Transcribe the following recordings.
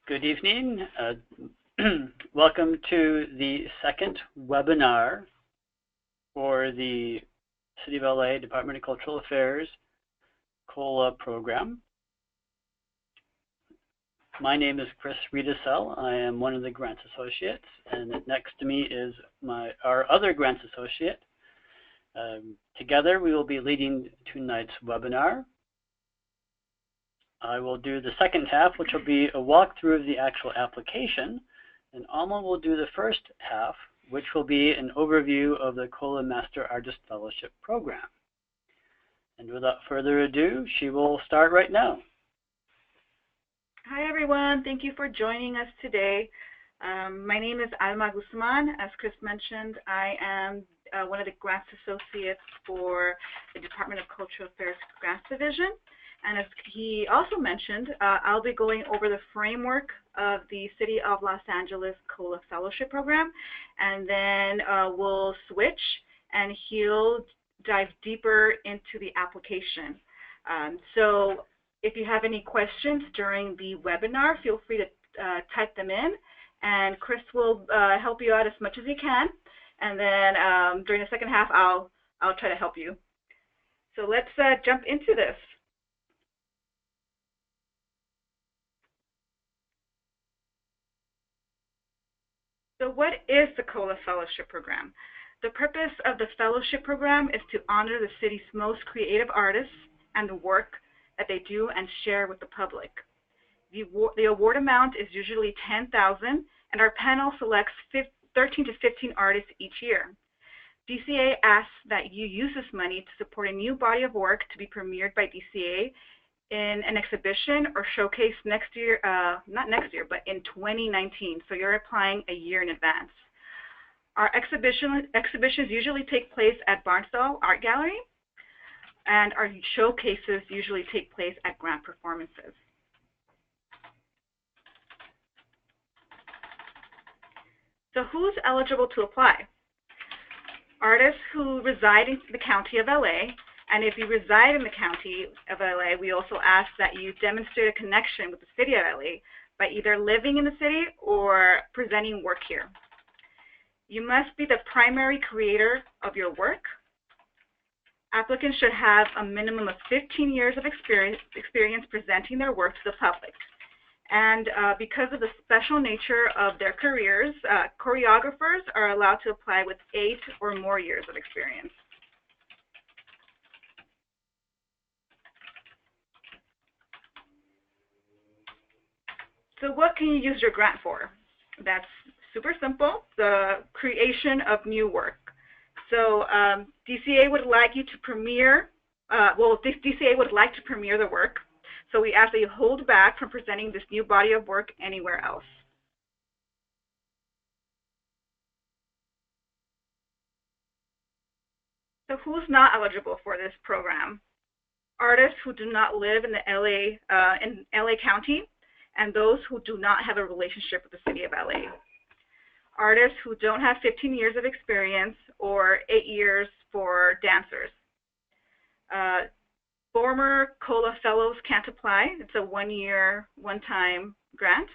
Good evening. Welcome to the second webinar for the City of LA Department of Cultural Affairs COLA program. My name is Chris Riedesel. I am one of the grants associates, and next to me is our other grants associate. Together we will be leading tonight's webinar. I will do the second half, which will be a walkthrough of the actual application, and Alma will do the first half, which will be an overview of the COLA Master Artist Fellowship Program. And without further ado, she will start right now. Hi everyone, thank you for joining us today. My name is Alma Guzman. As Chris mentioned, I am one of the grants associates for the Department of Cultural Affairs Grants Division. And as he also mentioned, I'll be going over the framework of the City of Los Angeles COLA Fellowship Program, and then we'll switch and he'll dive deeper into the application. So if you have any questions during the webinar, feel free to type them in, and Chris will help you out as much as he can. And then during the second half, I'll try to help you. So let's jump into this. So what is the COLA Fellowship Program? The purpose of the fellowship program is to honor the city's most creative artists and the work that they do and share with the public. The award amount is usually $10,000, and our panel selects 13 to 15 artists each year. DCA asks that you use this money to support a new body of work to be premiered by DCA in an exhibition or showcase next year, not next year, but in 2019. So you're applying a year in advance. Our exhibitions usually take place at Barnsdall Art Gallery, and our showcases usually take place at grant performances. So who's eligible to apply? Artists who reside in the County of LA. And if you reside in the County of LA, we also ask that you demonstrate a connection with the City of LA by either living in the city or presenting work here. You must be the primary creator of your work. Applicants should have a minimum of 15 years of experience presenting their work to the public. And because of the special nature of their careers, choreographers are allowed to apply with 8 or more years of experience. So what can you use your grant for? That's super simple, the creation of new work. So DCA would like you to premiere, DCA would like to premiere the work. So we ask that you hold back from presenting this new body of work anywhere else. So who's not eligible for this program? Artists who do not live in the LA County, and those who do not have a relationship with the City of LA. Artists who don't have 15 years of experience or 8 years for dancers. Former COLA fellows can't apply. It's a one-year, one-time grant.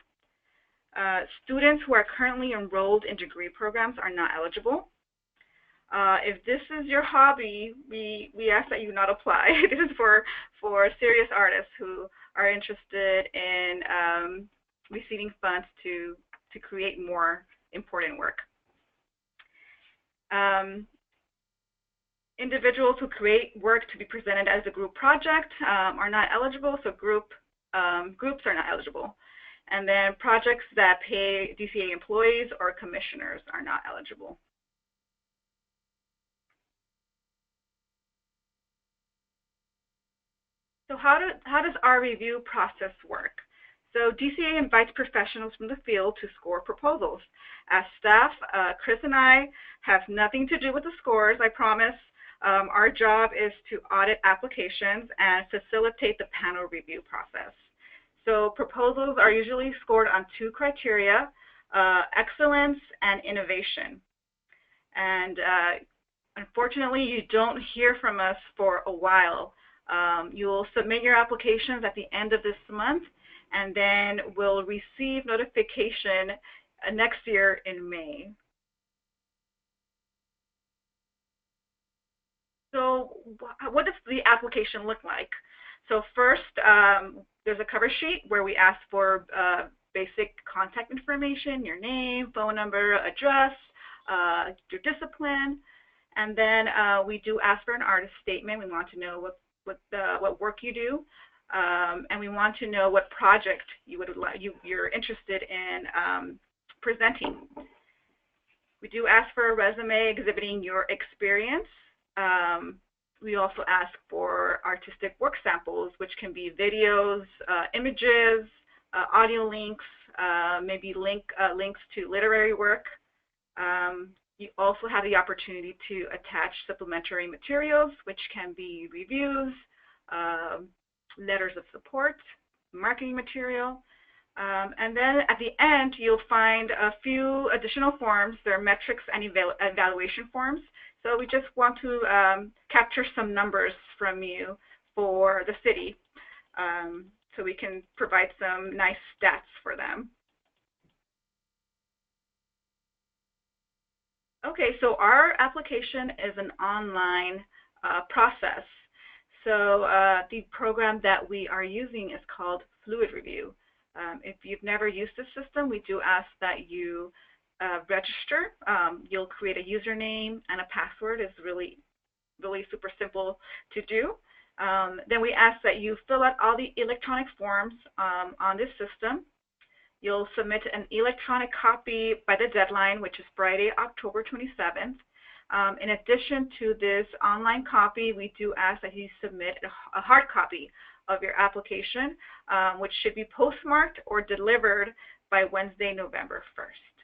Students who are currently enrolled in degree programs are not eligible. If this is your hobby, we ask that you not apply. This is for serious artists who are interested in receiving funds to create more important work. Individuals who create work to be presented as a group project are not eligible, so groups are not eligible. And then projects that pay DCA employees or commissioners are not eligible. So how does our review process work? So DCA invites professionals from the field to score proposals. As staff, Chris and I have nothing to do with the scores, I promise. Our job is to audit applications and facilitate the panel review process. So proposals are usually scored on 2 criteria, excellence and innovation. And unfortunately, you don't hear from us for a while. You'll submit your applications at the end of this month, and then we'll receive notification next year in May. So what does the application look like? So first, there's a cover sheet where we ask for basic contact information, your name, phone number, address, your discipline, and then we do ask for an artist statement. We want to know what work you do, and we want to know what project you're interested in presenting. We do ask for a resume exhibiting your experience. We also ask for artistic work samples, which can be videos, images, audio links, maybe links to literary work. You also have the opportunity to attach supplementary materials, which can be reviews, letters of support, marketing material. And then at the end, you'll find a few additional forms. There are metrics and evaluation forms. So we just want to capture some numbers from you for the city, so we can provide some nice stats for them. Okay, so our application is an online process. So the program that we are using is called Fluid Review. If you've never used this system, we do ask that you register. You'll create a username and a password. It's really super simple to do. Then we ask that you fill out all the electronic forms on this system. You'll submit an electronic copy by the deadline, which is Friday, October 27th. In addition to this online copy, we do ask that you submit a hard copy of your application, which should be postmarked or delivered by Wednesday, November 1st.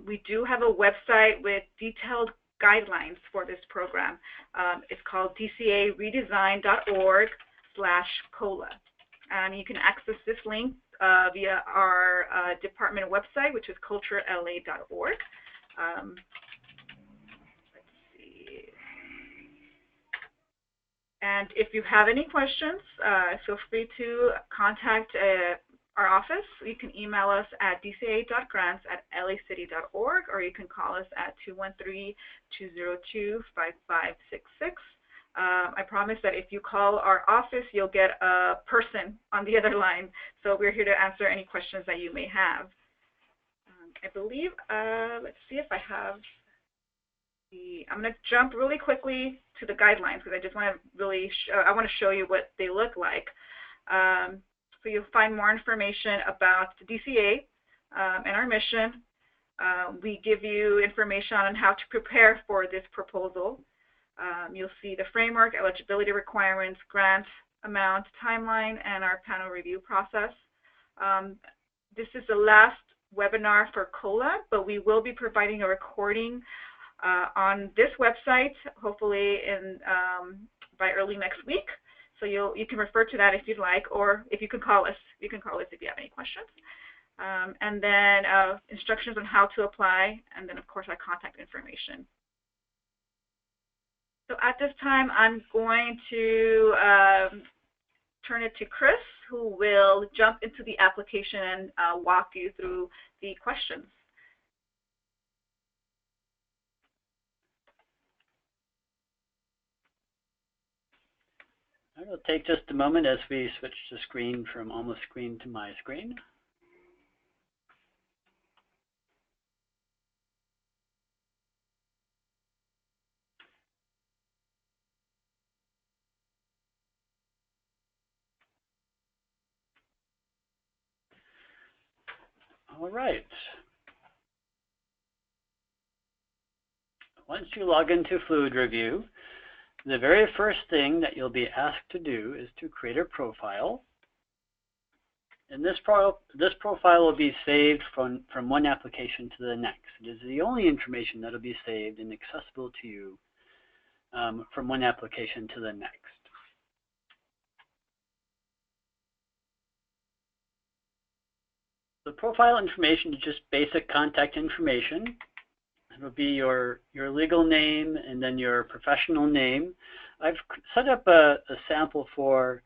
We do have a website with detailed guidelines for this program. It's called dcaredesign.org/COLA. And you can access this link via our department website, which is culturela.org. Let's see. And if you have any questions, feel free to contact our office. You can email us at dca.grants@lacity.org, or you can call us at 213-202-5566. I promise that if you call our office, you'll get a person on the other line. So we're here to answer any questions that you may have. I believe, let's see if I have I'm going to jump really quickly to the guidelines because I just want to I want to show you what they look like. So you'll find more information about the DCA and our mission. We give you information on how to prepare for this proposal. You'll see the framework, eligibility requirements, grant amount, timeline, and our panel review process. This is the last webinar for COLA, but we will be providing a recording on this website, hopefully by early next week. So you can refer to that if you'd like, or if you can call us. You can call us if you have any questions. And then instructions on how to apply, and then, of course, our contact information. So at this time, I'm going to turn it to Chris, who will jump into the application and walk you through the questions. It'll take just a moment as we switch the screen from Alma's screen to my screen. All right. Once you log into Fluid Review, the very first thing that you'll be asked to do is to create a profile. And this profile will be saved from one application to the next. It is the only information that will be saved and accessible to you from one application to the next. The profile information is just basic contact information. It'll be your legal name and then your professional name. I've set up a sample for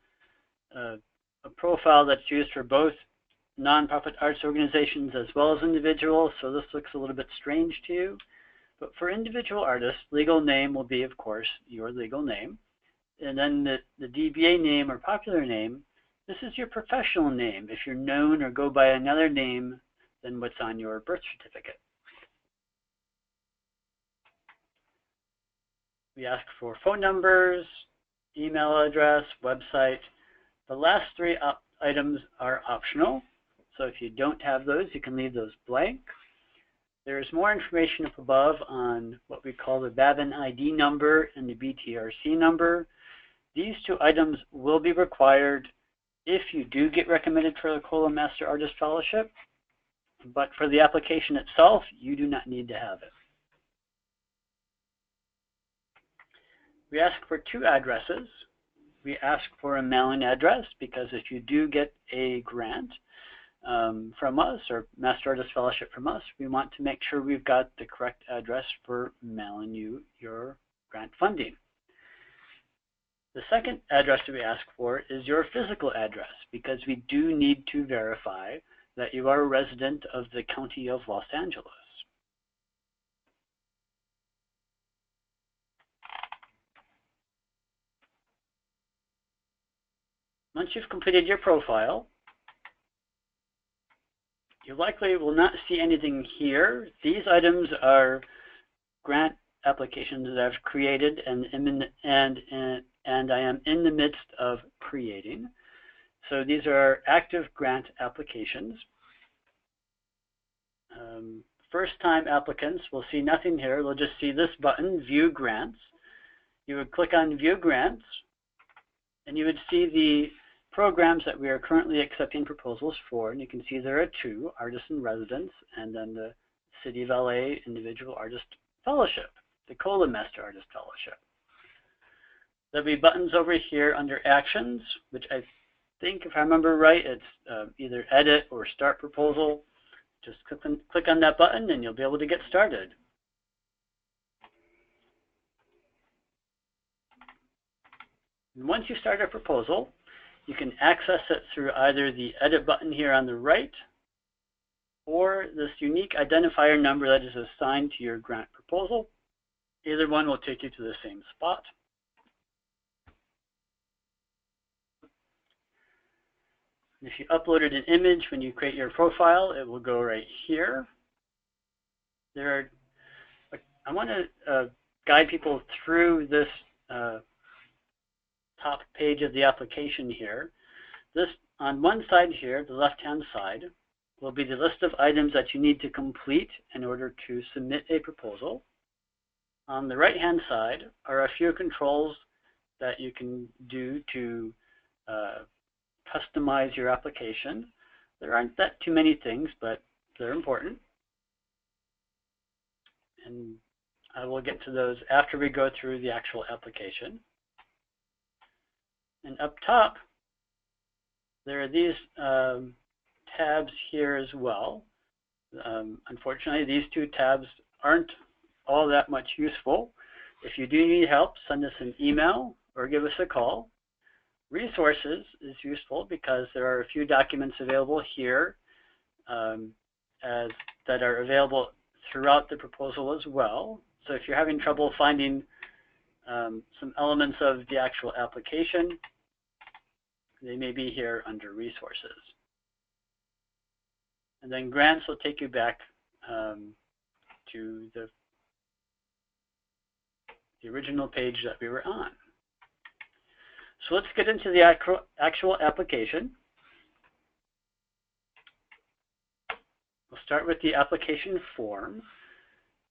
a profile that's used for both nonprofit arts organizations as well as individuals, so this looks a little bit strange to you. But for individual artists, legal name will be, of course, your legal name. And then the DBA name or popular name, this is your professional name if you're known or go by another name than what's on your birth certificate. We ask for phone numbers, email address, website. The last three items are optional, so if you don't have those, you can leave those blank. There's more information up above on what we call the Babin ID number and the BTRC number. These two items will be required if you do get recommended for the COLA Master Artist Fellowship, but for the application itself, you do not need to have it. We ask for two addresses. We ask for a mailing address because if you do get a grant from us or Master Artist Fellowship from us, we want to make sure we've got the correct address for mailing you your grant funding. The second address that we ask for is your physical address because we do need to verify that you are a resident of the County of Los Angeles. Once you've completed your profile, you likely will not see anything here. These items are grant applications that I've created and I am in the midst of creating. So these are active grant applications. First-time applicants will see nothing here. They'll just see this button, View Grants. You would click on View Grants, and you would see the programs that we are currently accepting proposals for. And you can see there are two, Artists in Residence, and then the City of LA Individual Artist Fellowship, the COLA Master Artist Fellowship. There'll be buttons over here under Actions, which I think, if I remember right, it's either Edit or Start Proposal. Just click on that button and you'll be able to get started. And once you start a proposal, you can access it through either the Edit button here on the right or this unique identifier number that is assigned to your grant proposal. Either one will take you to the same spot. If you uploaded an image when you create your profile, it will go right here. I want to guide people through this top page of the application here. This, on one side here, the left-hand side, will be the list of items that you need to complete in order to submit a proposal. On the right-hand side are a few controls that you can do to customize your application. There aren't that too many things, but they're important. And I will get to those after we go through the actual application. And up top, there are these tabs here as well. Unfortunately, these two tabs aren't all that much useful. If you do need help, send us an email or give us a call. Resources is useful because there are a few documents available here that are available throughout the proposal as well. So if you're having trouble finding some elements of the actual application, they may be here under Resources. And then Grants will take you back to the original page that we were on. So let's get into the actual application. We'll start with the application form.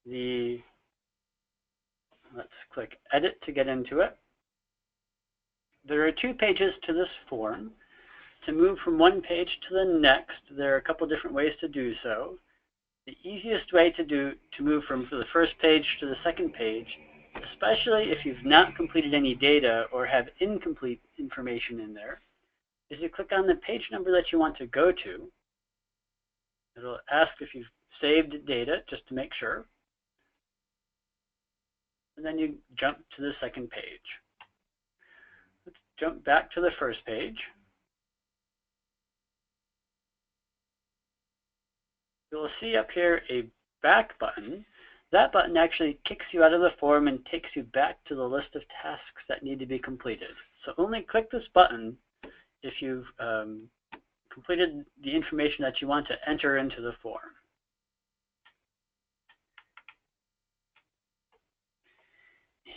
Let's click Edit to get into it. There are two pages to this form. To move from one page to the next, there are a couple different ways to do so. The easiest way to move from the first page to the second page, especially if you've not completed any data or have incomplete information in there, is you click on the page number that you want to go to. It'll ask if you've saved data just to make sure. And then you jump to the second page. Let's jump back to the first page. you'll see up here a back button. That button actually kicks you out of the form and takes you back to the list of tasks that need to be completed. So only click this button if you've completed the information that you want to enter into the form.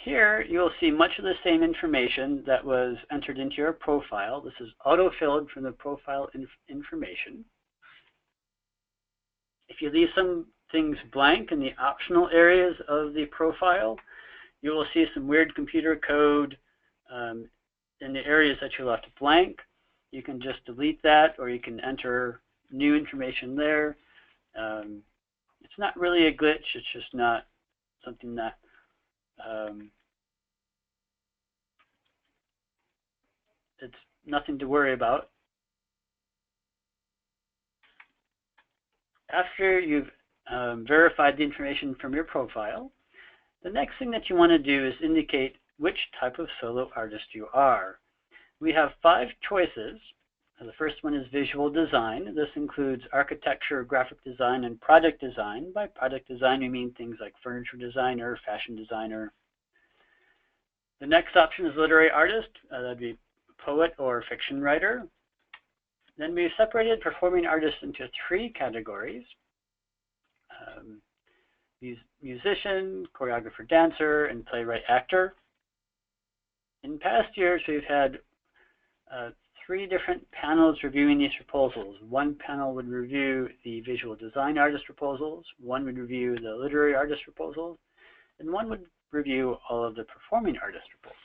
Here, you'll see much of the same information that was entered into your profile. This is auto-filled from the profile information. If you leave some things blank in the optional areas of the profile, you will see some weird computer code in the areas that you left blank. You can just delete that, or you can enter new information there. It's not really a glitch, it's just not something that it's nothing to worry about. After you've verified the information from your profile, the next thing that you want to do is indicate which type of solo artist you are. We have 5 choices. The first one is visual design. This includes architecture, graphic design, and product design. By product design, we mean things like furniture designer, fashion designer. The next option is literary artist. That'd be poet or fiction writer. Then we've separated performing artists into 3 categories. Musician, choreographer, dancer, and playwright, actor. In past years, we've had 3 different panels reviewing these proposals. One panel would review the visual design artist proposals, one would review the literary artist proposals, and one would review all of the performing artist proposals.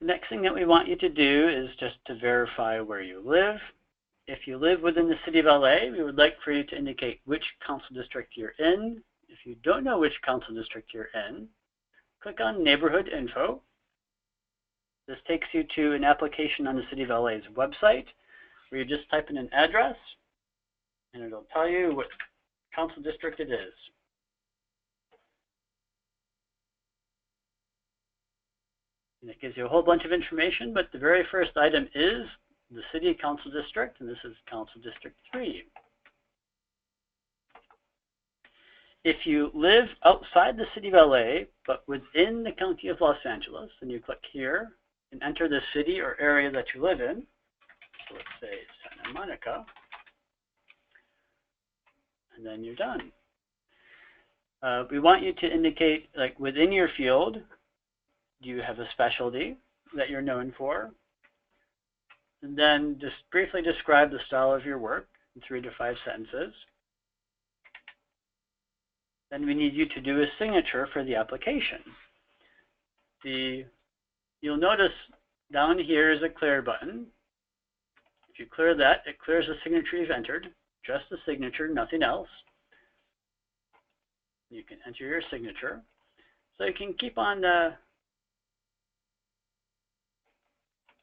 The next thing that we want you to do is just to verify where you live. If you live within the City of LA, we would like for you to indicate which council district you're in. If you don't know which council district you're in, click on Neighborhood Info. This takes you to an application on the City of LA's website where you just type in an address and it'll tell you what council district it is. And it gives you a whole bunch of information, but the very first item is the City Council District, and this is Council District 3. If you live outside the City of LA, but within the County of Los Angeles, then you click here and enter the city or area that you live in. So let's say Santa Monica, and then you're done. We want you to indicate, like within your field, do you have a specialty that you're known for? And then just briefly describe the style of your work in 3 to 5 sentences. Then we need you to do a signature for the application. You'll notice down here is a clear button. If you clear that, it clears the signature you've entered, just the signature, nothing else. You can enter your signature. So you can keep on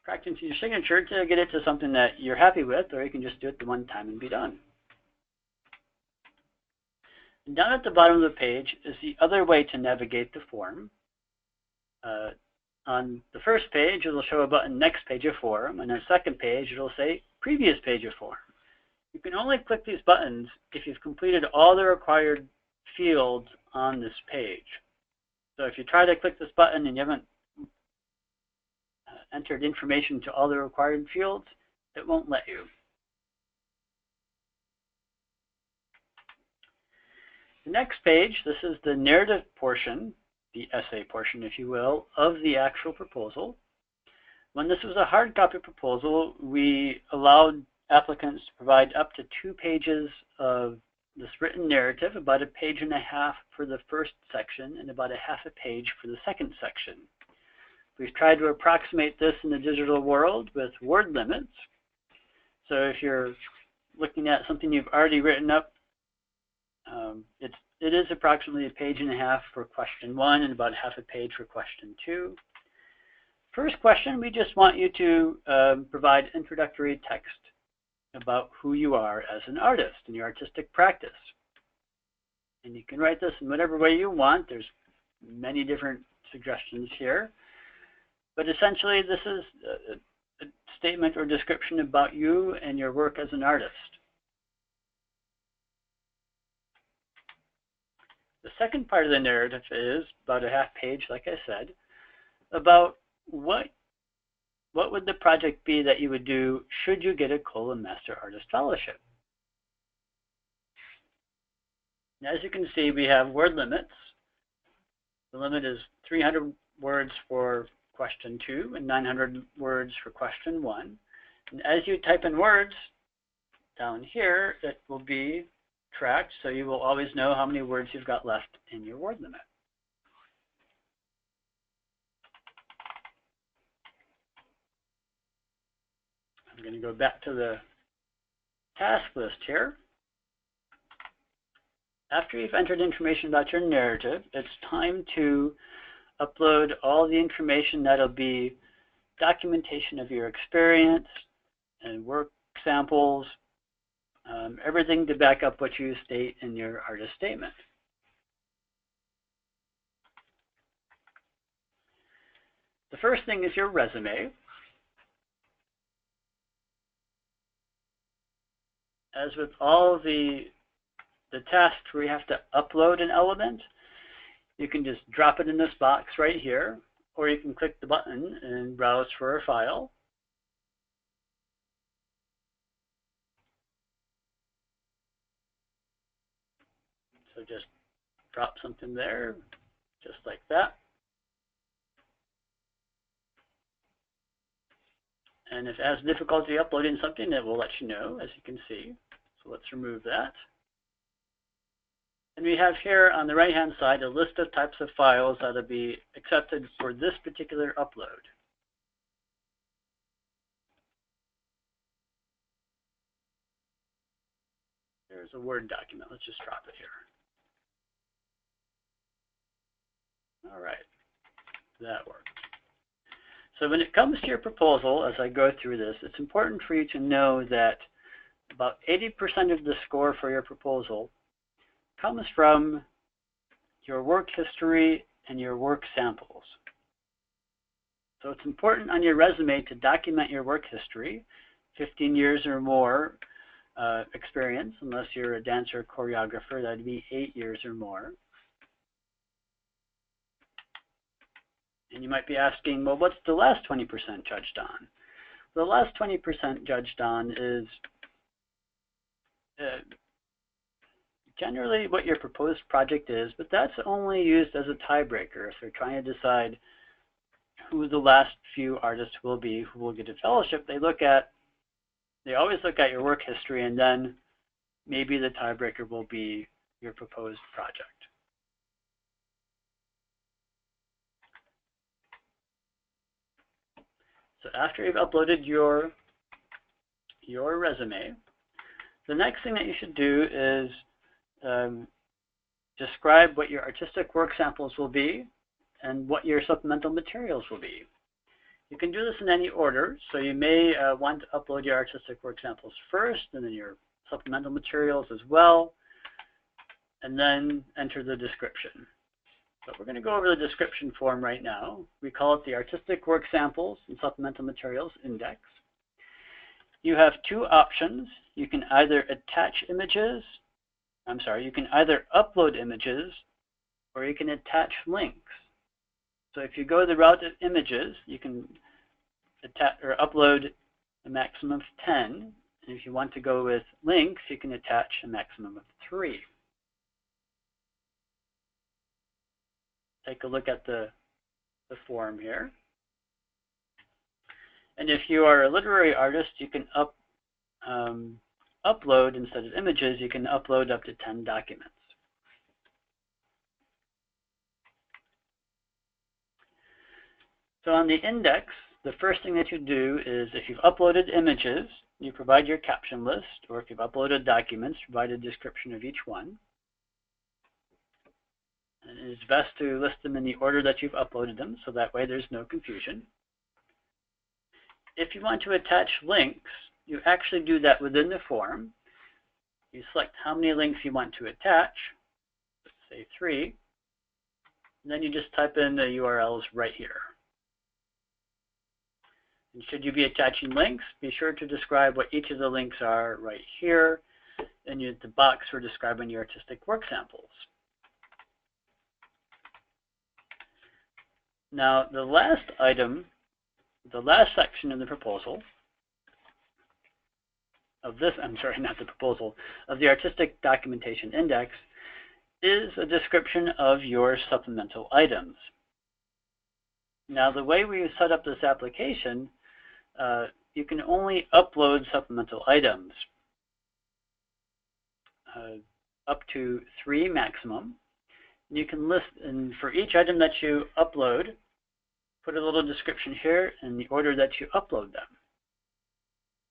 practicing your signature to get it to something that you're happy with, or you can just do it the one time and be done. And down at the bottom of the page is the other way to navigate the form. On the first page, it'll show a button, Next Page of Form, and on the second page, it'll say Previous Page of Form. You can only click these buttons if you've completed all the required fields on this page. So if you try to click this button and you haven't entered information to all the required fields, it won't let you. The next page, this is the narrative portion, the essay portion, if you will, of the actual proposal. When this was a hard copy proposal, we allowed applicants to provide up to 2 pages of this written narrative, about 1.5 pages for the first section and about 0.5 page for the second section. We've tried to approximate this in the digital world with word limits. So if you're looking at something you've already written up, it is approximately 1.5 pages for question 1 and about 0.5 page for question 2. First question, we just want you to provide introductory text about who you are as an artist and your artistic practice. And you can write this in whatever way you want. There's many different suggestions here. But essentially, this is a statement or description about you and your work as an artist. The second part of the narrative is about a half page, like I said, about what would the project be that you would do should you get a COLA Master Artist Fellowship. And as you can see, we have word limits. The limit is 300 words for question 2 and 900 words for question 1. And as you type in words down here, it will be tracked, so you will always know how many words you've got left in your word limit. I'm going to go back to the task list here. After you've entered information about your narrative, it's time to upload all the information that'll be documentation of your experience and work samples, everything to back up what you state in your artist statement. The first thing is your resume. As with all the tasks where you have to upload an element, you can just drop it in this box right here, or you can click the button and browse for a file. So just drop something there, just like that. And if it has difficulty uploading something, it will let you know, as you can see. So let's remove that. And we have here on the right-hand side a list of types of files that will be accepted for this particular upload. There's a Word document. Let's just drop it here. All right, that worked. So when it comes to your proposal, as I go through this, it's important for you to know that about 80% of the score for your proposal comes from your work history and your work samples. So it's important on your resume to document your work history, 15 years or more experience, unless you're a dancer or choreographer, that'd be 8 years or more. And you might be asking, well, what's the last 20% judged on? The last 20% judged on is generally what your proposed project is, but that's only used as a tiebreaker if they're trying to decide who the last few artists will be who will get a fellowship. They always look at your work history, and then maybe the tiebreaker will be your proposed project. So after you've uploaded your resume, the next thing that you should do is describe what your artistic work samples will be and what your supplemental materials will be. You can do this in any order, so you may want to upload your artistic work samples first and then your supplemental materials as well, and then enter the description. But we're going to go over the description form right now. We call it the Artistic Work Samples and Supplemental Materials Index. You have two options. You can either you can either upload images or you can attach links. So if you go the route of images, you can attach or upload a maximum of 10. And if you want to go with links, you can attach a maximum of 3. Take a look at the form here. And if you are a literary artist, you can upload, instead of images, you can upload up to 10 documents. So on the index, the first thing that you do is if you've uploaded images, you provide your caption list, or if you've uploaded documents, provide a description of each one. And it is best to list them in the order that you've uploaded them, so that way there's no confusion. If you want to attach links, you actually do that within the form. You select how many links you want to attach, let's say 3, and then you just type in the URLs right here. And should you be attaching links, be sure to describe what each of the links are right here, and use the box for describing your artistic work samples. Now, the last item, the last section in the proposal of this, I'm sorry, not the proposal, of the Artistic Documentation Index is a description of your supplemental items. Now, the way we set up this application, you can only upload supplemental items, up to 3 maximum. You can list, and for each item that you upload, put a little description here in the order that you upload them.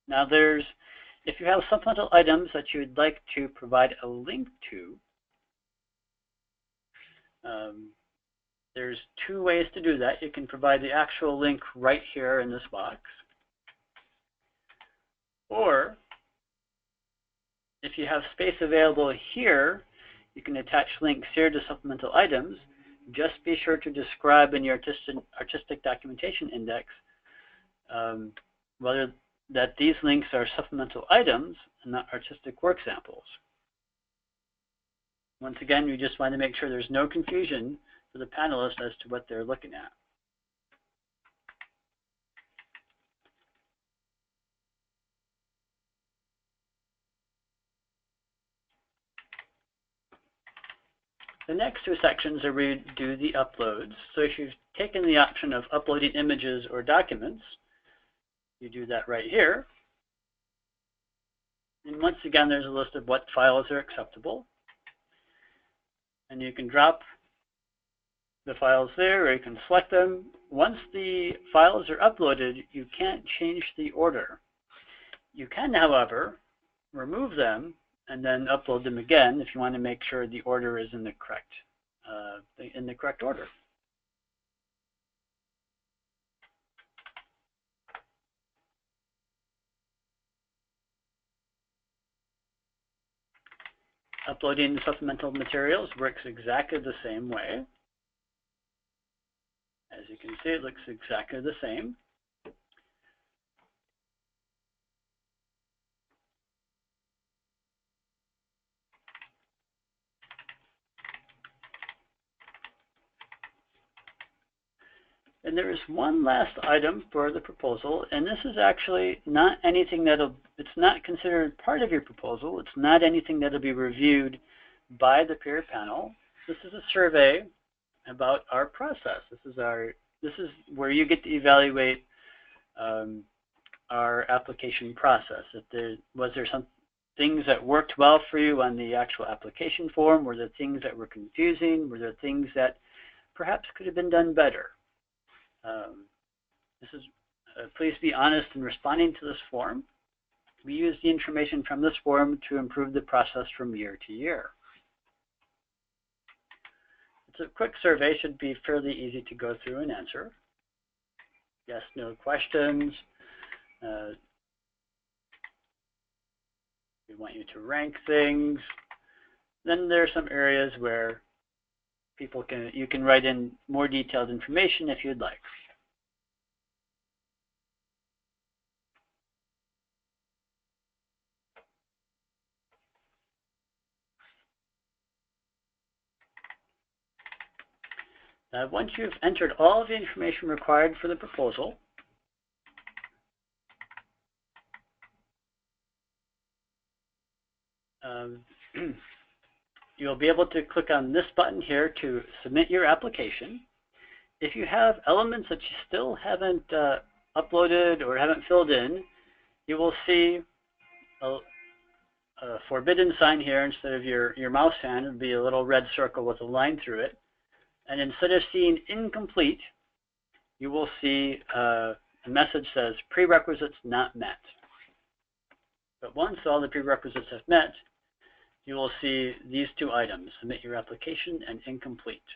Now if you have supplemental items that you would like to provide a link to, there's 2 ways to do that. You can provide the actual link right here in this box. Or, if you have space available here, you can attach links here to supplemental items. Just be sure to describe in your Artistic Documentation Index whether that these links are supplemental items and not artistic work samples. Once again, we just want to make sure there's no confusion for the panelists as to what they're looking at. The next 2 sections are where we do the uploads. So if you've taken the option of uploading images or documents, you do that right here. And once again, there's a list of what files are acceptable. And you can drop the files there, or you can select them. Once the files are uploaded, you can't change the order. You can, however, remove them and then upload them again if you want to make sure the order is in the correct order. Uploading the supplemental materials works exactly the same way. As you can see, it looks exactly the same. And there is one last item for the proposal, and this is actually not anything it's not considered part of your proposal. It's not anything that'll be reviewed by the peer panel. This is a survey about our process. This is where you get to evaluate our application process. Was there some things that worked well for you on the actual application form? Were there things that were confusing? Were there things that perhaps could have been done better? Please be honest in responding to this form. We use the information from this form to improve the process from year to year. It's a quick survey, should be fairly easy to go through and answer. Yes, no questions. We want you to rank things. Then there are some areas where you can write in more detailed information if you'd like. Once you've entered all of the information required for the proposal, you'll be able to click on this button here to submit your application. If you have elements that you still haven't uploaded or haven't filled in, you will see a forbidden sign here. Instead of your mouse hand, it would be a little red circle with a line through it. And instead of seeing incomplete, you will see a message says prerequisites not met. But once all the prerequisites have met, you will see these 2 items, submit your application and incomplete.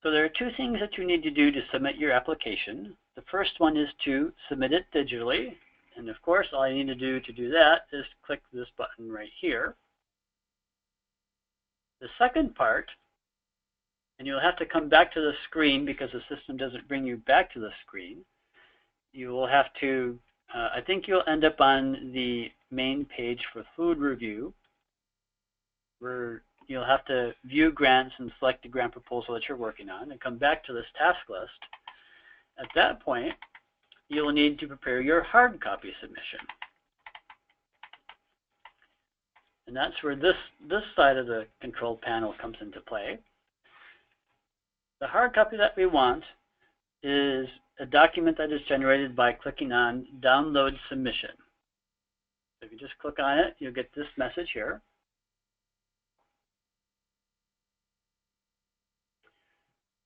So there are 2 things that you need to do to submit your application. The first one is to submit it digitally. And of course, all you need to do that is click this button right here. The second part and you'll have to come back to the screen because the system doesn't bring you back to the screen. You will have to, I think you'll end up on the main page for fluid review, where you'll have to view grants and select the grant proposal that you're working on and come back to this task list. At that point, you'll need to prepare your hard copy submission. And that's where this side of the control panel comes into play. The hard copy that we want is a document that is generated by clicking on Download Submission. So if you just click on it, you'll get this message here.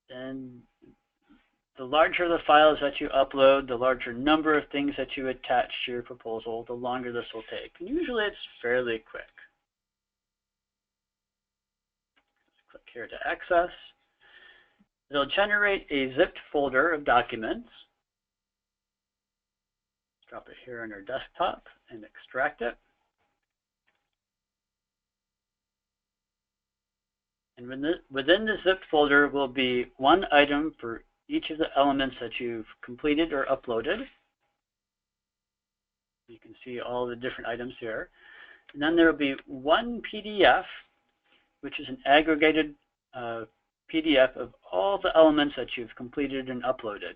And the larger the files that you upload, the larger number of things that you attach to your proposal, the longer this will take. And usually it's fairly quick. Click here to access. It'll generate a zipped folder of documents. Let's drop it here on our desktop and extract it. And within the zipped folder will be one item for each of the elements that you've completed or uploaded. You can see all the different items here. And then there will be one PDF, which is an aggregated PDF of all the elements that you've completed and uploaded.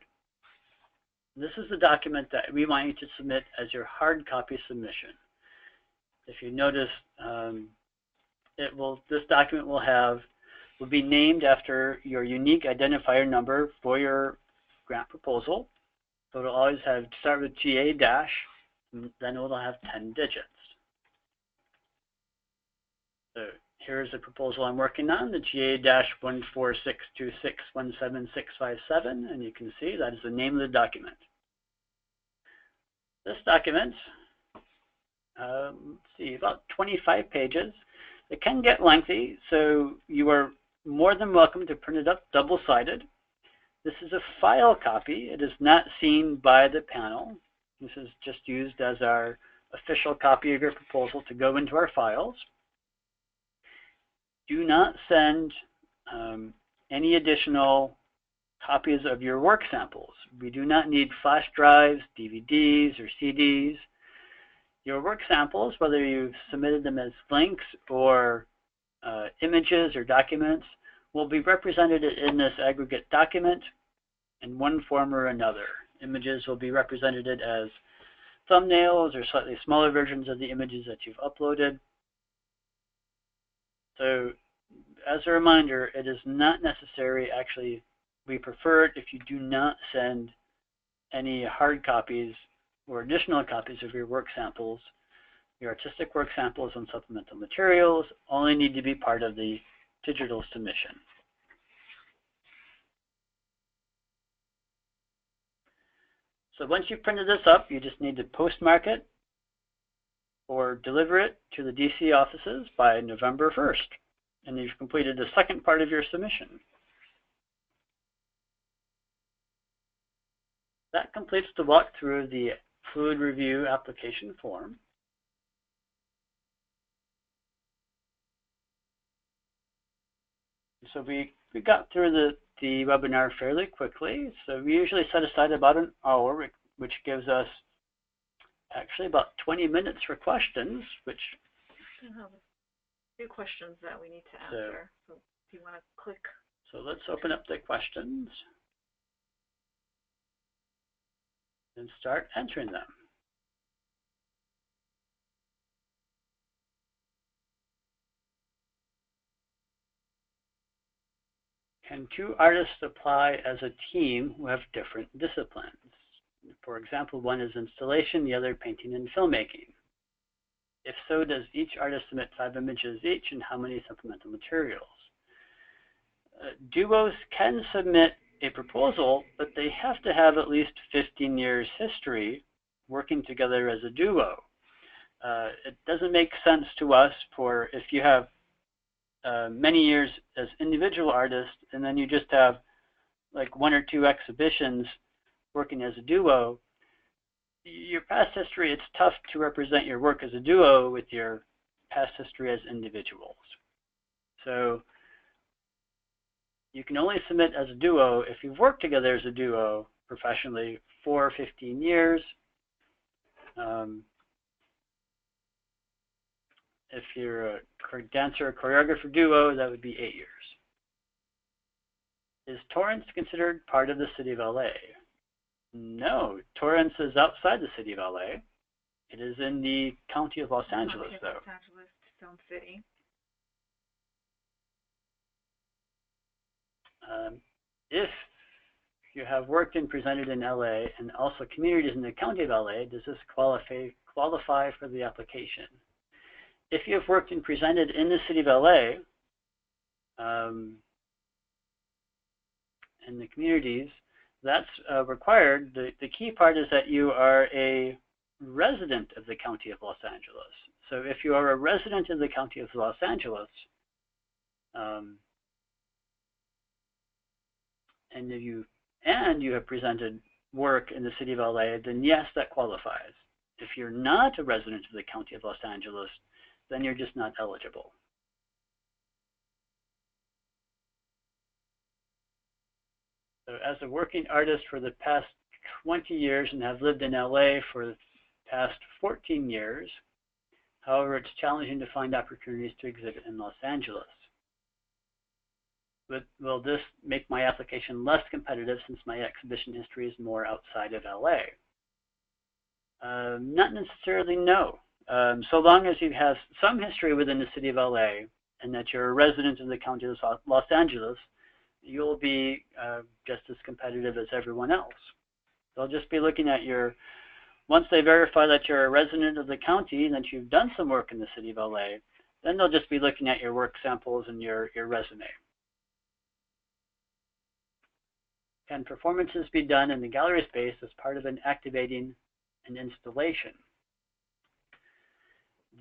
This is the document that we want you to submit as your hard copy submission. If you notice, this document will be named after your unique identifier number for your grant proposal. So it'll always start with GA dash, and then it'll have 10 digits. So here's the proposal I'm working on, the GA-146261767, and you can see that is the name of the document. This document, let's see, about 25 pages. It can get lengthy, so you are more than welcome to print it up double-sided. This is a file copy. It is not seen by the panel. This is just used as our official copy of your proposal to go into our files. Do not send any additional copies of your work samples. We do not need flash drives, DVDs, or CDs. Your work samples, whether you've submitted them as links or images or documents, will be represented in this aggregate document in one form or another. Images will be represented as thumbnails or slightly smaller versions of the images that you've uploaded. So as a reminder, it is not necessary. Actually, we prefer it if you do not send any hard copies or additional copies of your work samples. Your artistic work samples and supplemental materials only need to be part of the digital submission. So once you've printed this up, you just need to postmark it or deliver it to the DC offices by November 1st. And you've completed the second part of your submission. That completes the walkthrough of the fluid review application form. So we got through the webinar fairly quickly. So we usually set aside about an hour, which gives us actually about 20 minutes for questions, which a few questions that we need to answer. So if you want to click. So let's open up the questions and start answering them. Can two artists apply as a team who have different disciplines? For example, one is installation, the other painting and filmmaking. If so, does each artist submit 5 images each, and how many supplemental materials? Duos can submit a proposal, but they have to have at least 15 years history working together as a duo. It doesn't make sense to us for if you have many years as individual artists and then you just have like 1 or 2 exhibitions working as a duo. Your past history, it's tough to represent your work as a duo with your past history as individuals. So you can only submit as a duo if you've worked together as a duo professionally for 15 years. If you're a dancer or choreographer duo, that would be 8 years. Is Torrance considered part of the city of LA? No, Torrance is outside the city of LA. It is in the county of Los Angeles, though. Los Angeles, Stone City. If you have worked and presented in LA and also communities in the county of LA, does this qualify for the application? If you have worked and presented in the city of LA, in the communities, that's required. The key part is that you are a resident of the county of Los Angeles. So if you are a resident of the county of Los Angeles, and you have presented work in the city of LA, then yes, that qualifies. If you're not a resident of the county of Los Angeles, then you're just not eligible. So as a working artist for the past 20 years and have lived in LA for the past 14 years, however, it's challenging to find opportunities to exhibit in Los Angeles. But will this make my application less competitive since my exhibition history is more outside of LA? Not necessarily, no. So long as you have some history within the city of LA and that you're a resident of the county of Los Angeles, you'll be just as competitive as everyone else. They'll just be looking at once they verify that you're a resident of the county and that you've done some work in the city of LA, then they'll just be looking at your work samples and your resume. Can performances be done in the gallery space as part of activating an installation?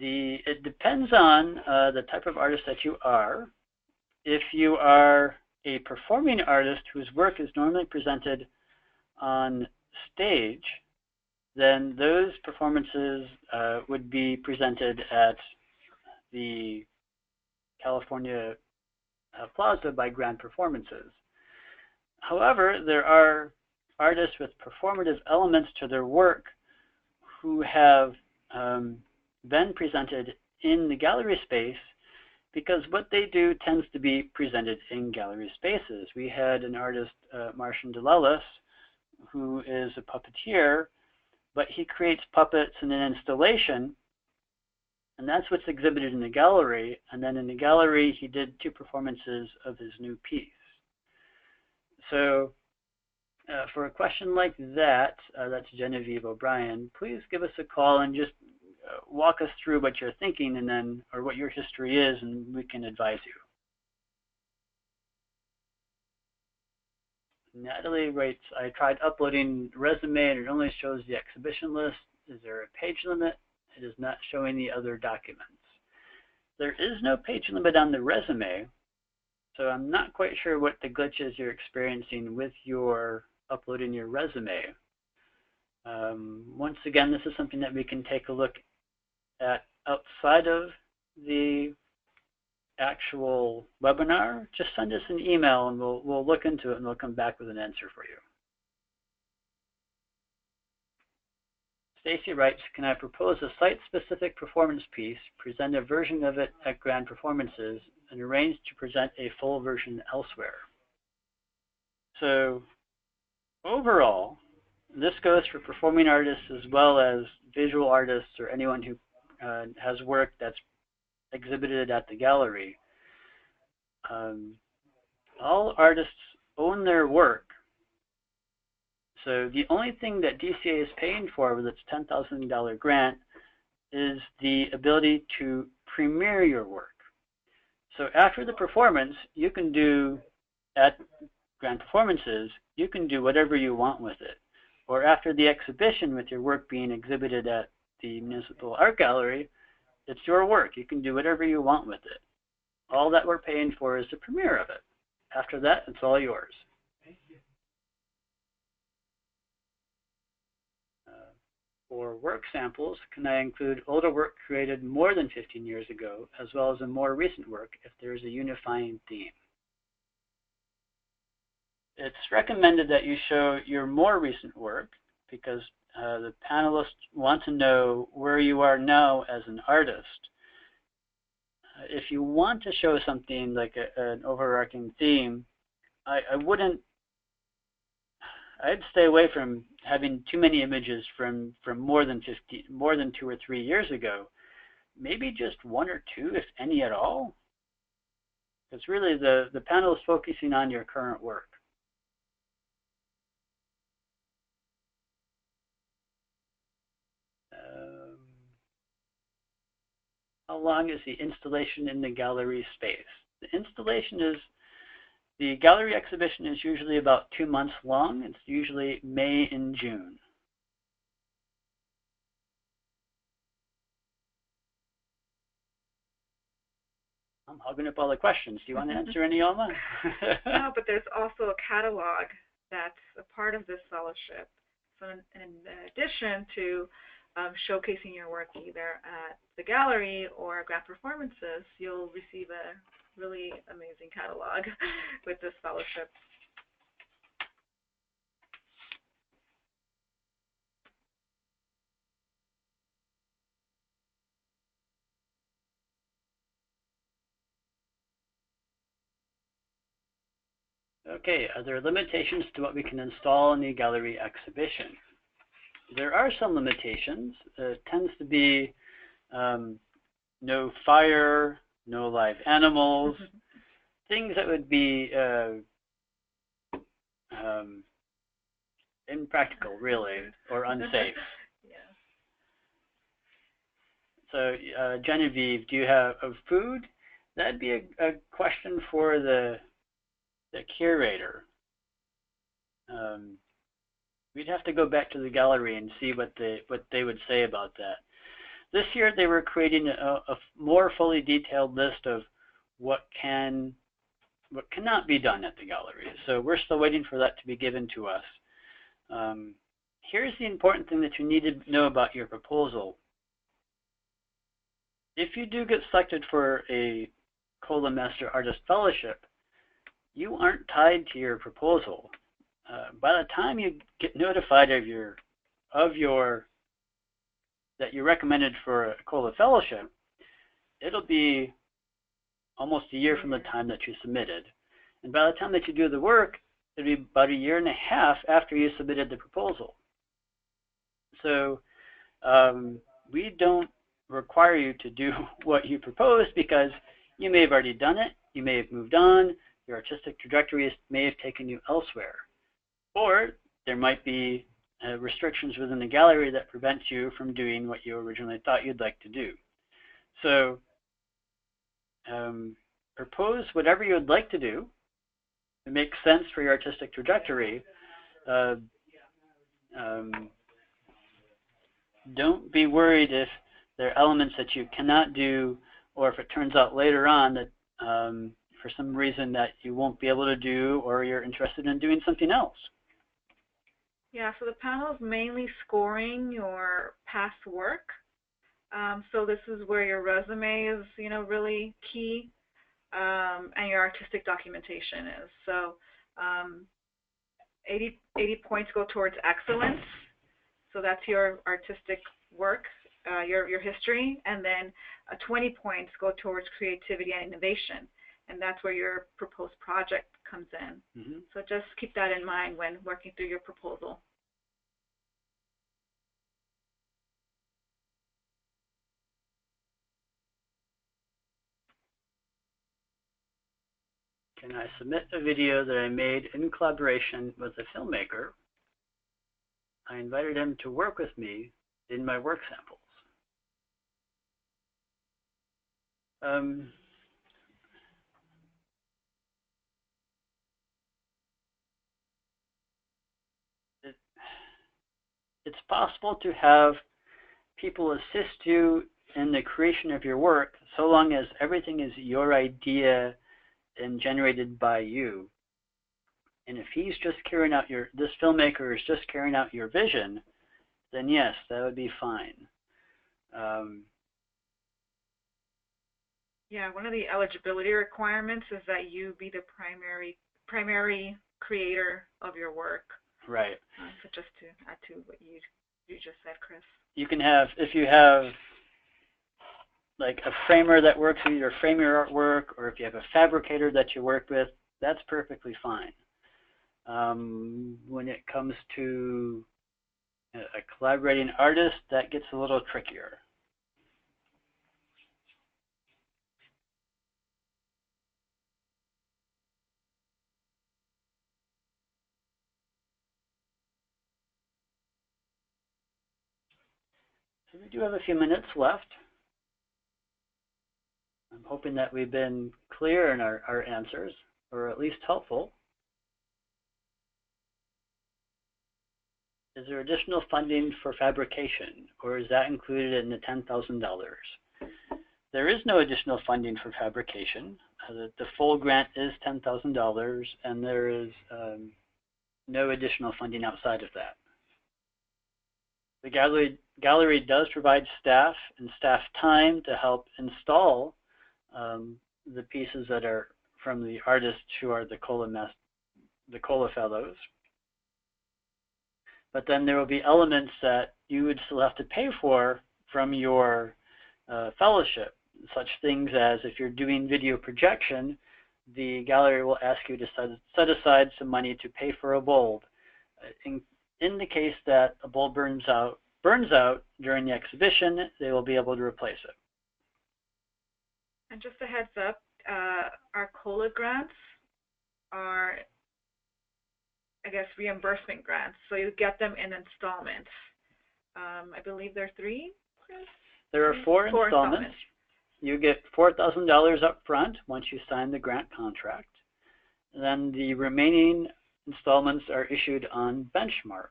It depends on the type of artist that you are. If you are a performing artist whose work is normally presented on stage, then those performances would be presented at the California Plaza by Grand Performances. However, there are artists with performative elements to their work who have been presented in the gallery space because what they do tends to be presented in gallery spaces. We had an artist, Martian DeLellis, who is a puppeteer, but he creates puppets in an installation, and that's what's exhibited in the gallery. And then in the gallery, he did 2 performances of his new piece. So for a question like that, that's Genevieve O'Brien, please give us a call and just walk us through what you're thinking and then, or what your history is, and we can advise you. Natalie writes, I tried uploading resume and it only shows the exhibition list. Is there a page limit? It is not showing the other documents. There is no page limit on the resume, so I'm not quite sure what the glitches you're experiencing with your uploading your resume. Once again, this is something that we can take a look at outside of the actual webinar. Just send us an email and we'll look into it and we'll come back with an answer for you. Stacy writes, can I propose a site-specific performance piece, present a version of it at Grand Performances, and arrange to present a full version elsewhere? So overall, this goes for performing artists as well as visual artists or anyone who has work that's exhibited at the gallery. All artists own their work. So the only thing that DCA is paying for with its $10,000 grant is the ability to premiere your work. So after the performance, you can do, at Grand Performances, you can do whatever you want with it. Or after the exhibition with your work being exhibited at the Municipal Art Gallery, it's your work. You can do whatever you want with it. All that we're paying for is the premiere of it. After that, it's all yours. For work samples, can I include older work created more than 15 years ago, as well as a more recent work if there is a unifying theme? It's recommended that you show your more recent work because the panelists want to know where you are now as an artist. If you want to show something like an overarching theme, I'd stay away from having too many images from more than 2 or 3 years ago. Maybe just 1 or 2, if any at all. Because really the panel is focusing on your current work. How long is the installation in the gallery space? The gallery exhibition is usually about 2 months long. It's usually May and June. I'm hogging up all the questions. Do you want to answer any, Alma? No, but there's also a catalog that's a part of this fellowship. So in addition to showcasing your work either at the gallery or grant performances, you'll receive a really amazing catalog with this fellowship. Okay, are there limitations to what we can install in the gallery exhibition? There are some limitations. It tends to be no fire, no live animals, things that would be impractical, really, or unsafe. Yeah. So, Genevieve, do you have food? That'd be a question for the curator. We'd have to go back to the gallery and see what they would say about that. This year they were creating a more fully detailed list of what cannot be done at the gallery. So we're still waiting for that to be given to us. Here's the important thing that you need to know about your proposal. If you do get selected for a COLA Master Artist Fellowship, you aren't tied to your proposal. By the time you get notified that you're recommended for a COLA Fellowship, it'll be almost a year from the time that you submitted. And by the time that you do the work, it'll be about 1.5 years after you submitted the proposal. So we don't require you to do what you proposed because you may have already done it, you may have moved on, your artistic trajectory may have taken you elsewhere. Or there might be restrictions within the gallery that prevent you from doing what you originally thought you'd like to do. So propose whatever you would like to do. It makes sense for your artistic trajectory. Don't be worried if there are elements that you cannot do, or if it turns out later on that for some reason that you won't be able to do, or you're interested in doing something else. Yeah, so the panel is mainly scoring your past work. So this is where your resume is, really key, and your artistic documentation is. So 80 points go towards excellence. So that's your artistic work, your history, and then 20 points go towards creativity and innovation. And that's where your proposed project comes in. Mm-hmm. So just keep that in mind when working through your proposal. Can I submit a video that I made in collaboration with a filmmaker? I invited him to work with me in my work samples. It's possible to have people assist you in the creation of your work so long as everything is your idea and generated by you. And if he's just carrying out this filmmaker is just carrying out your vision, then yes, that would be fine. Yeah, one of the eligibility requirements is that you be the primary creator of your work. Right. So just to add to what you just said, Chris. You can have, if you have like a framer that works with you to frame your artwork, or if you have a fabricator that you work with, that's perfectly fine. When it comes to a collaborating artist, that gets a little trickier. So we do have a few minutes left. I'm hoping that we've been clear in our answers, or at least helpful. Is there additional funding for fabrication, or is that included in the $10,000? There is no additional funding for fabrication. The full grant is $10,000, and there is no additional funding outside of that. The gallery does provide staff and staff time to help install the pieces that are from the artists who are the COLA fellows. But then there will be elements that you would still have to pay for from your fellowship, such things as if you're doing video projection, the gallery will ask you to set aside some money to pay for a bulb. In the case that a bulb burns out during the exhibition, they will be able to replace it. And just a heads up, our COLA grants are, I guess, reimbursement grants. So you get them in installments. I believe there are three, Chris? There are four installments. You get $4,000 up front once you sign the grant contract. And then the remaining installments are issued on benchmarks.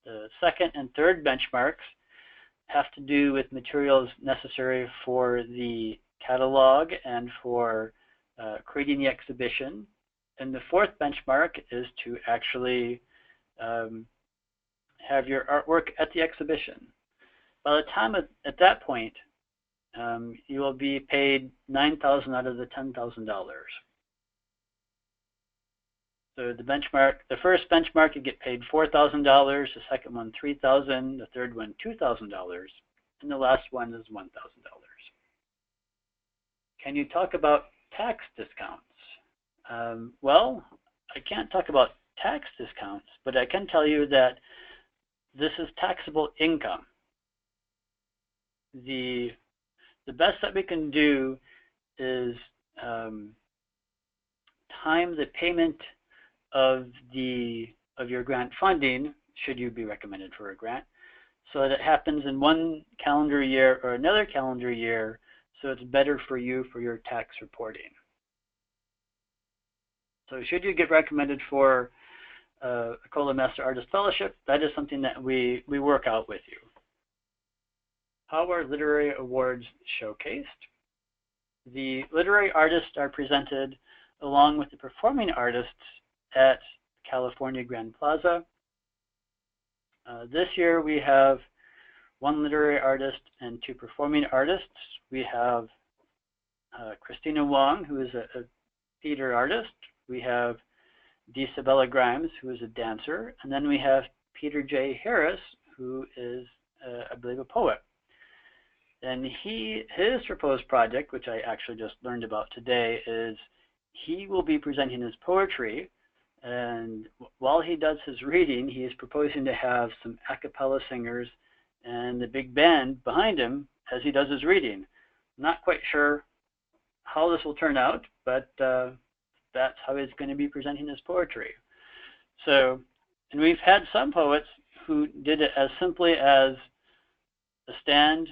The second and third benchmarks have to do with materials necessary for the catalog and for creating the exhibition. And the fourth benchmark is to actually have your artwork at the exhibition. By the time at that point, you will be paid $9,000 out of the $10,000. So the first benchmark you get paid $4,000, the second one $3,000, the third one $2,000, and the last one is $1,000. Can you talk about tax discounts? Well, I can't talk about tax discounts, but I can tell you that this is taxable income. The best that we can do is time the payment of your grant funding, should you be recommended for a grant, so that it happens in one calendar year or another calendar year, so it's better for you for your tax reporting. So should you get recommended for a COLA Master Artist Fellowship, that is something that we work out with you. How are literary awards showcased? The literary artists are presented along with the performing artists at California Grand Plaza. This year we have one literary artist and two performing artists. We have Christina Wong, who is a theater artist. We have Disabella Grimes, who is a dancer. And then we have Peter J. Harris, who is, I believe, a poet. And his proposed project, which I actually just learned about today, is he will be presenting his poetry. And while he does his reading, he is proposing to have some a cappella singers and the big band behind him as he does his reading. Not quite sure how this will turn out, but that's how he's going to be presenting his poetry. So, and we've had some poets who did it as simply as a stand,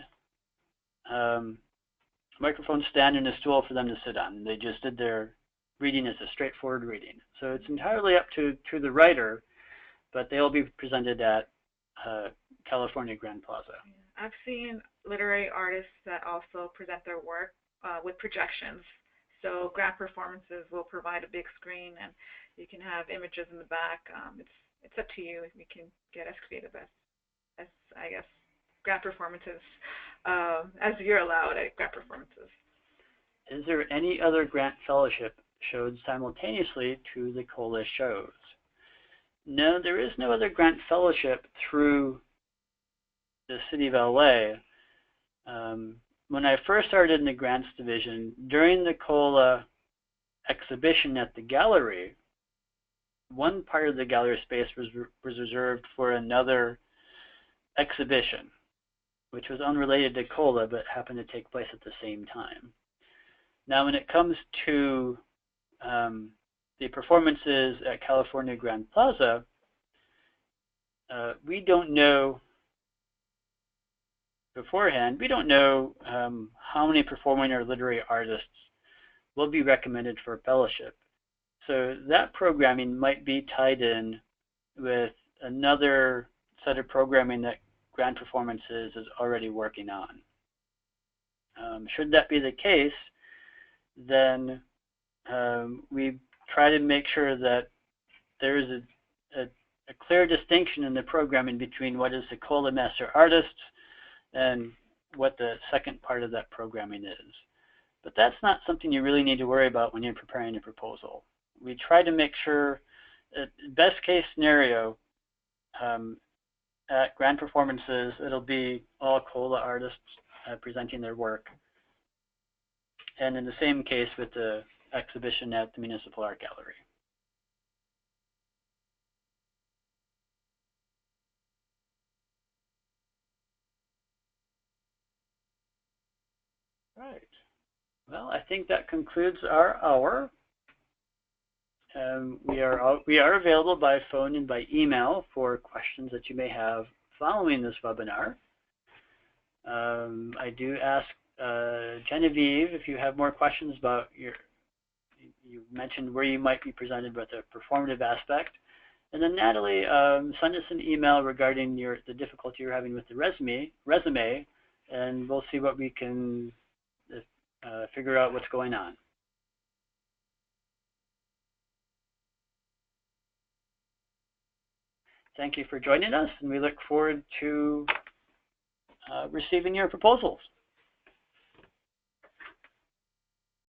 microphone stand and a stool for them to sit on. They just did their reading as a straightforward reading. So it's entirely up to the writer, but they'll be presented at California Grand Plaza. I've seen literary artists that also present their work with projections. So grant performances will provide a big screen, and you can have images in the back. It's up to you if you can get as creative as I guess grant performances as you're allowed at grant performances. Is there any other grant fellowship showed simultaneously to the COLA shows. No, there is no other grant fellowship through the City of LA. When I first started in the grants division, during the COLA exhibition at the gallery, one part of the gallery space was reserved for another exhibition, which was unrelated to COLA but happened to take place at the same time. Now, when it comes to the performances at California Grand Plaza, we don't know beforehand, we don't know how many performing or literary artists will be recommended for a fellowship. So that programming might be tied in with another set of programming that Grand Performances is already working on. Should that be the case, then we try to make sure that there is a clear distinction in the programming between what is the COLA Master Artists and what the second part of that programming is. But that's not something you really need to worry about when you're preparing a proposal. We try to make sure that best case scenario at Grand Performances, it'll be all COLA artists presenting their work. And in the same case with the exhibition at the Municipal Art Gallery. Right. Well, I think that concludes our hour. We are available by phone and by email for questions that you may have following this webinar. I do ask Genevieve, if you have more questions about you mentioned where you might be presented with a performative aspect. And then Natalie, send us an email regarding the difficulty you're having with the resume, and we'll see what we can figure out what's going on. Thank you for joining us, and we look forward to receiving your proposals.